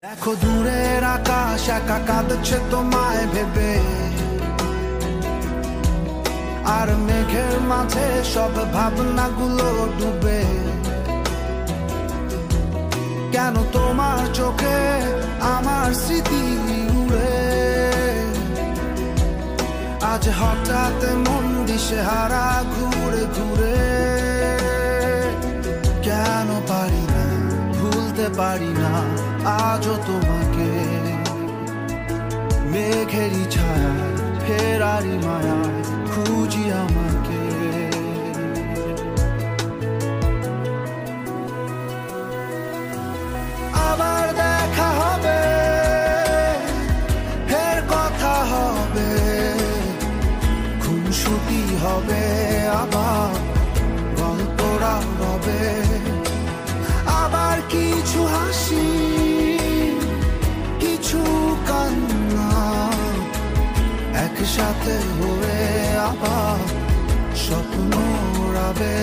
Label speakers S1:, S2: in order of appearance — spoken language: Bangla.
S1: দেখো দূরের আকাশ একা কাঁদছে তোমায় ভেবে, আর মেঘের মাঝে সব ভাবনাগুলো ডুবে। কেন তোমার চোখে আমার স্মৃতি উড়ে, আজ হঠাৎ মন দিশেহারা ঘুরে ঘুরে। কেন পারি না ভুলতে পারি না আজও তোমাকে, মেঘেরই ছায়া ফেরারি মায়া খুঁজি আমাকে। আবার দেখা হবে, ফের কথা হবে, খুনসুটি হবে, আবার গল্পরা রবে। আবার কিছু হাসি কিছু কান্না একসাথে হয়ে আবার স্বপ্ন উড়াবে।